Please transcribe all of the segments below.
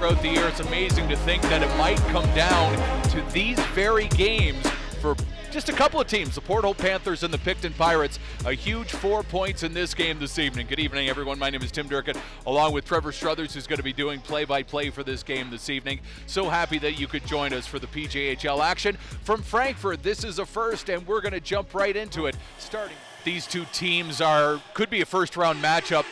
throughout the year. It's amazing to think that it might come down to these very games for just a couple of teams, the Port Hope Panthers and the Picton Pirates. A huge 4 points in this game this evening. Good evening, everyone. My name is Tim Durkin, along with Trevor Struthers, who's going to be doing play-by-play for this game this evening. So happy that you could join us for the PJHL action from Frankford. This is a first, and we're going to jump right into it. Starting, these two teams could be a first-round matchup.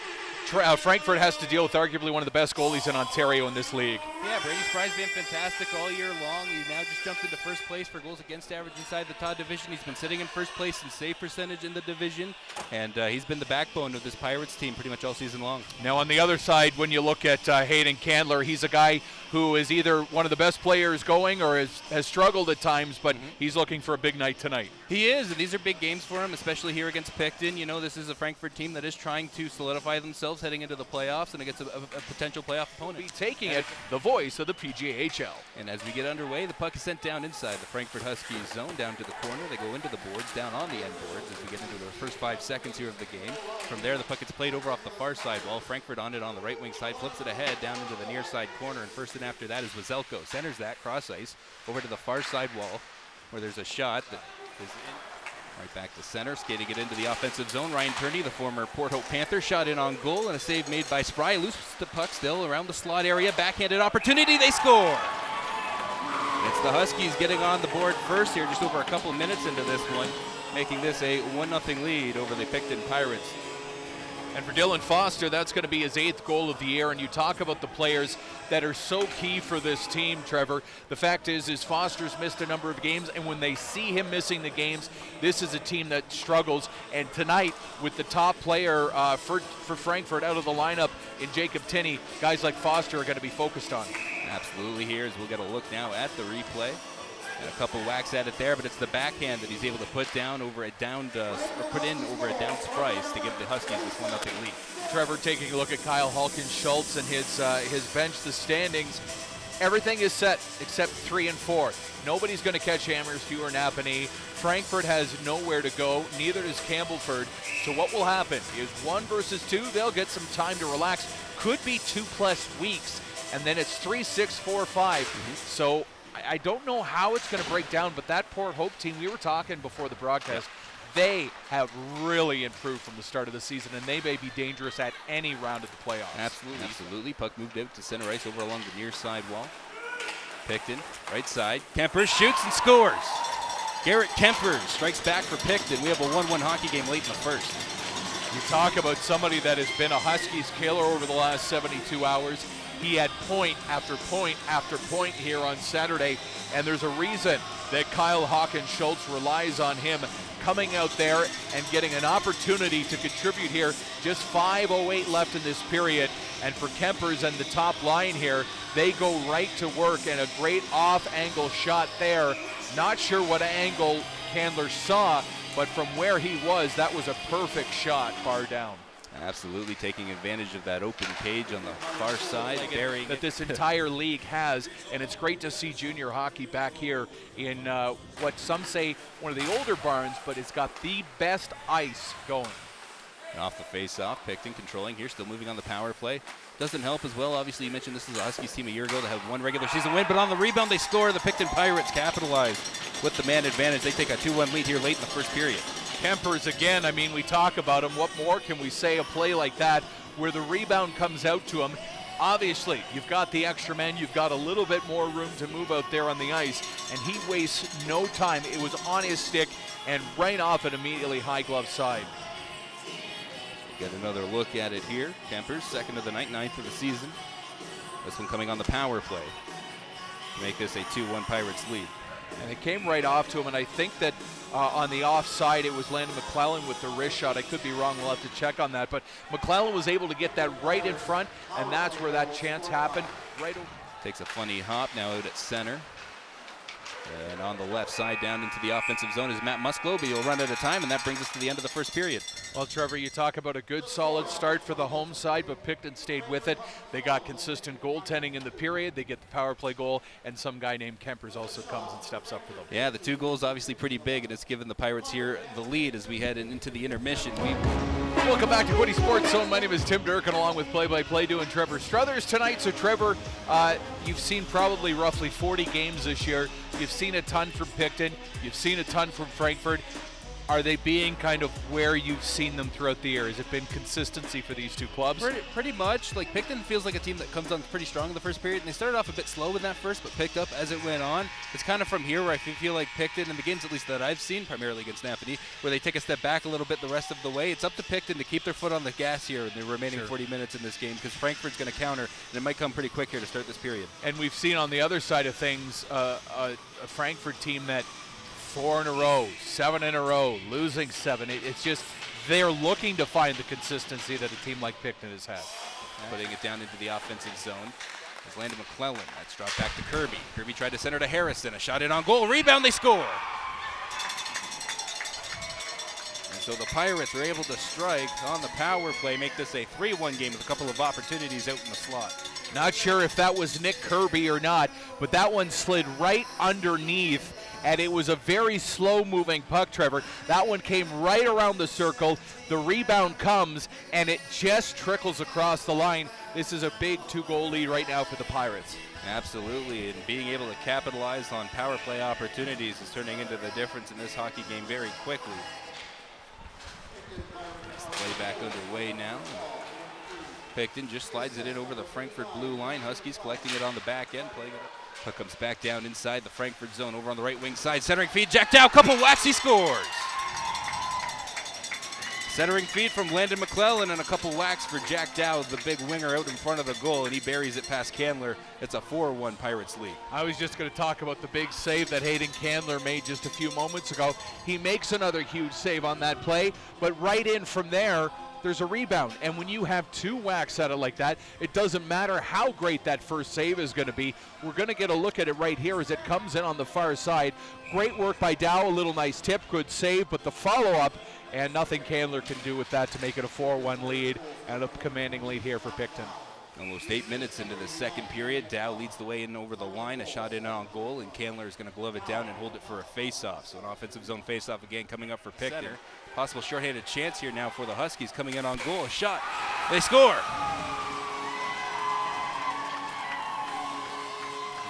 Frankfurt has to deal with arguably one of the best goalies in Ontario in this league. Yeah, Brady Spry's been fantastic all year long. He now just jumped into first place for goals against average inside the Todd division. He's been sitting in first place in save percentage in the division, and he's been the backbone of this Pirates team pretty much all season long. Now on the other side, when you look at Hayden Candler, he's a guy who is either one of the best players going or has struggled at times, but he's looking for a big night tonight. He is, and these are big games for him, especially here against Picton. You know, this is a Frankfurt team that is trying to solidify themselves heading into the playoffs and against a potential playoff opponent. Be taking it, the voice of the PJHL. And as we get underway, the puck is sent down inside the Frankfurt Huskies zone, down to the corner. They go into the boards, down on the end boards as we get into the first 5 seconds here of the game. From there, the puck gets played over off the far side wall. Frankfurt on it on the right wing side, flips it ahead down into the near side corner, and first and after that is Wazelko. Centers that cross ice over to the far side wall where there's a shot that is in. Right back to center, skating it into the offensive zone. Ryan Turney, the former Port Hope Panther, shot in on goal, and a save made by Spry. Loose the puck still around the slot area. Backhanded opportunity, they score! It's the Huskies getting on the board first here, just over a couple of minutes into this one, making this a 1-0 lead over the Picton Pirates. And for Dylan Foster, that's going to be his 8th goal of the year. And you talk about the players that are so key for this team, Trevor. The fact is Foster's missed a number of games, and when they see him missing the games, this is a team that struggles. And tonight, with the top player for Frankfurt out of the lineup in Jacob Tinney, guys like Foster are going to be focused on. Absolutely. Here as we'll get a look now at the replay. And a couple whacks at it there, but it's the backhand that he's able to put down over a downed, or put in over a downed Price to give the Huskies this 1-0 lead. Trevor taking a look at Kyle Halkin-Schultz and his bench, the standings. Everything is set except 3 and 4. Nobody's going to catch Amherst or Napanee. Frankfurt has nowhere to go. Neither does Campbellford. So what will happen is 1 versus 2. They'll get some time to relax. Could be 2+ weeks, and then it's 3, 6, 4, 5. So I don't know how it's going to break down, but that Port Hope team, we were talking before the broadcast, they have really improved from the start of the season, and they may be dangerous at any round of the playoffs. Absolutely. Absolutely. Puck moved out to center ice over along the near side wall. Picton, right side. Kemper shoots and scores. Garrett Kemper strikes back for Picton. We have a 1-1 hockey game late in the first. You talk about somebody that has been a Huskies killer over the last 72 hours. He had point after point after point here on Saturday, and there's a reason that Kyle Halkin-Schultz relies on him coming out there and getting an opportunity to contribute here. Just 5:08 left in this period, and for Kempers and the top line here, they go right to work, and a great off-angle shot there. Not sure what angle Candler saw, but from where he was, that was a perfect shot far down. Absolutely taking advantage of that open page on the far side, burying that this entire league has, and it's great to see junior hockey back here in what some say one of the older barns, but it's got the best ice going. And off the face-off, Picton controlling here, still moving on the power play. Doesn't help as well. Obviously, you mentioned this is a Huskies team a year ago that had 1 regular season win, but on the rebound they score. The Picton Pirates capitalize with the man advantage. They take a 2-1 lead here late in the first period. Kempers again, I mean, we talk about him. What more can we say? A play like that where the rebound comes out to him. Obviously, you've got the extra man. You've got a little bit more room to move out there on the ice, and he wastes no time. It was on his stick and right off an immediately high glove side. Get another look at it here. Kempers, 2nd of the night, 9th of the season. This one coming on the power play to make this a 2-1 Pirates lead. And it came right off to him, and I think that on the offside it was Landon McClellan with the wrist shot. I could be wrong, we'll have to check on that, but McClellan was able to get that right in front, and that's where that chance happened. Right over. Takes a funny hop now out at center. And on the left side down into the offensive zone is Matt Musgrove. He'll run at a time, and that brings us to the end of the first period. Well, Trevor, you talk about a good solid start for the home side, but Picton stayed with it. They got consistent goaltending in the period. They get the power play goal, and some guy named Kempers also comes and steps up for them. Yeah, the 2 goals obviously pretty big, and it's given the Pirates here the lead as we head into the intermission. Welcome back to Quinte Sports Zone. My name is Tim Durkin, along with play-by-play doing Trevor Struthers tonight. So Trevor, you've seen probably roughly 40 games this year. You've seen a ton from Picton. You've seen a ton from Frankford. Are they being kind of where you've seen them throughout the year? Has it been consistency for these two clubs? Pretty much. Like, Picton feels like a team that comes on pretty strong in the first period, and they started off a bit slow in that first, but picked up as it went on. It's kind of from here where I feel like Picton, in the games at least that I've seen, primarily against Napanee, where they take a step back a little bit the rest of the way. It's up to Picton to keep their foot on the gas here in the remaining 40 minutes in this game, because Frankford's going to counter, and it might come pretty quick here to start this period. And we've seen on the other side of things a Frankford team that 4 in a row, 7 in a row, losing 7. It's just they're looking to find the consistency that a team like Picton has had. Putting it down into the offensive zone is Landon McClellan. That's dropped back to Kirby. Kirby tried to center to Harrison. A shot in on goal. Rebound, they score. And so the Pirates are able to strike on the power play, make this a 3-1 game with a couple of opportunities out in the slot. Not sure if that was Nick Kirby or not, but that one slid right underneath, and it was a very slow-moving puck, Trevor. That one came right around the circle. The rebound comes, and it just trickles across the line. This is a big 2-goal lead right now for the Pirates. Absolutely, and being able to capitalize on power play opportunities is turning into the difference in this hockey game very quickly. Nice play back underway now. Picton just slides it in over the Frankford blue line. Huskies collecting it on the back end, playing it up. Puck comes back down inside the Frankford zone over on the right wing side. Centering feed, Jack Dow, couple whacks, he scores. Centering feed from Landon McClellan and a couple whacks for Jack Dow, the big winger out in front of the goal, and he buries it past Candler. It's a 4-1 Pirates lead. I was just going to talk about the big save that Hayden Candler made just a few moments ago. He makes another huge save on that play, but right in from there, there's a rebound. And when you have 2 whacks at it like that, it doesn't matter how great that first save is going to be. We're going to get a look at it right here as it comes in on the far side. Great work by Dow, a little nice tip, good save, but the follow-up, and nothing Candler can do with that to make it a 4-1 lead and a commanding lead here for Picton. Almost 8 minutes into the second period. Dow leads the way in over the line, a shot in on goal, and Candler is going to glove it down and hold it for a face-off. So an offensive zone face-off again coming up for Picton. Possible shorthanded chance here now for the Huskies coming in on goal. A shot. They score.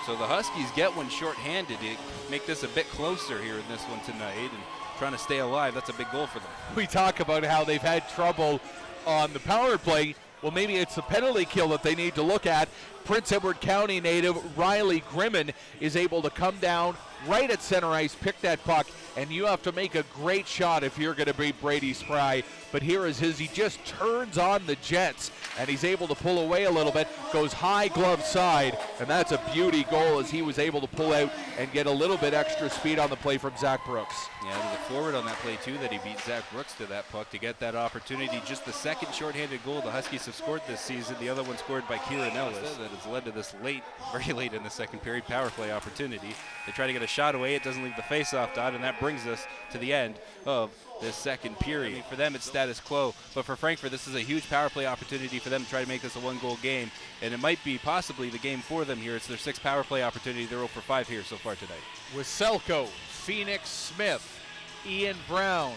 So the Huskies get one shorthanded to make this a bit closer here in this one tonight, and trying to stay alive. That's a big goal for them. We talk about how they've had trouble on the power play. Well, maybe it's the penalty kill that they need to look at. Prince Edward County native Riley Grimmin is able to come down right at center ice, pick that puck, and you have to make a great shot if you're going to beat Brady Spry. But here is his. He just turns on the Jets, and he's able to pull away a little bit, goes high glove side, and that's a beauty goal as he was able to pull out and get a little bit extra speed on the play from Zach Brooks. Yeah, there's a forward on that play, too, that he beat Zach Brooks to that puck to get that opportunity. Just the second shorthanded goal the Huskies have scored this season. The other one scored by Kieran Ellis. That has led to this very late in the second period power play opportunity. They try to get a shot away. It doesn't leave the face-off dot, and that brings us to the end of this second period. For them, it's status quo, but for Frankford, this is a huge power play opportunity for them to try to make this a 1-goal game, and it might be possibly the game for them here. It's their 6th power play opportunity. They're 0 for 5 here so far tonight. Weselko, Phoenix Smith, Ian Brown,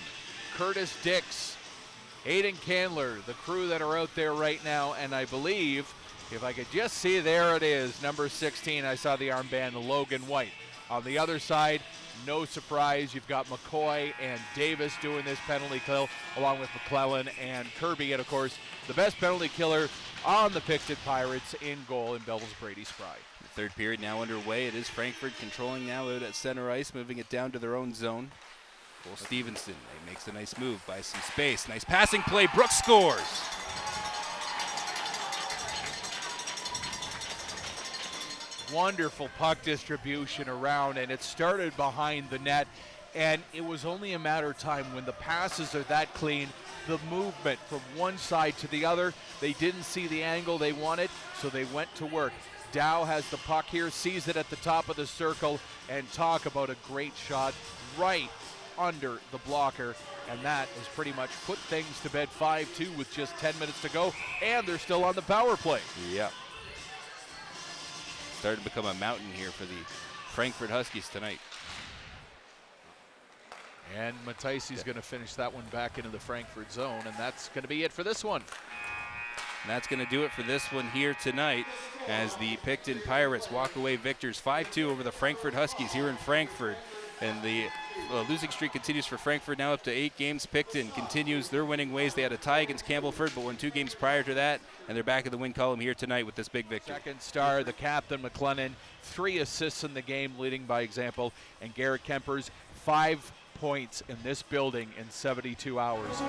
Curtis Dix, Hayden Candler, the crew that are out there right now, and I believe, if I could just see, there it is, number 16, I saw the armband, Logan White. On the other side, no surprise, you've got McCoy and Davis doing this penalty kill, along with McClellan and Kirby, and of course, the best penalty killer on the Picton Pirates in goal in Belleville's Brady Spry. The third period now underway. It is Frankford controlling now out at center ice, moving it down to their own zone. Cole Stevenson makes a nice move, by some space. Nice passing play. Brooks scores. Wonderful puck distribution around, and it started behind the net, and it was only a matter of time when the passes are that clean, the movement from one side to the other, they didn't see the angle they wanted, so they went to work. Dow has the puck here, sees it at the top of the circle, and talk about a great shot right under the blocker, and that has pretty much put things to bed 5-2 with just 10 minutes to go, and they're still on the power play. Yep. Starting to become a mountain here for the Frankford Huskies tonight. And Matisi's going to finish that one back into the Frankford zone, and that's going to be it for this one. And that's going to do it for this one here tonight as the Picton Pirates walk away victors 5-2 over the Frankford Huskies here in Frankford. And the losing streak continues for Frankford, now up to 8 games. Picton continues their winning ways. They had a tie against Campbellford, but won 2 games prior to that, and they're back in the win column here tonight with this big victory. Second star, the captain, McLennan, 3 assists in the game, leading by example. And Garrett Kempers, 5 points in this building in 72 hours.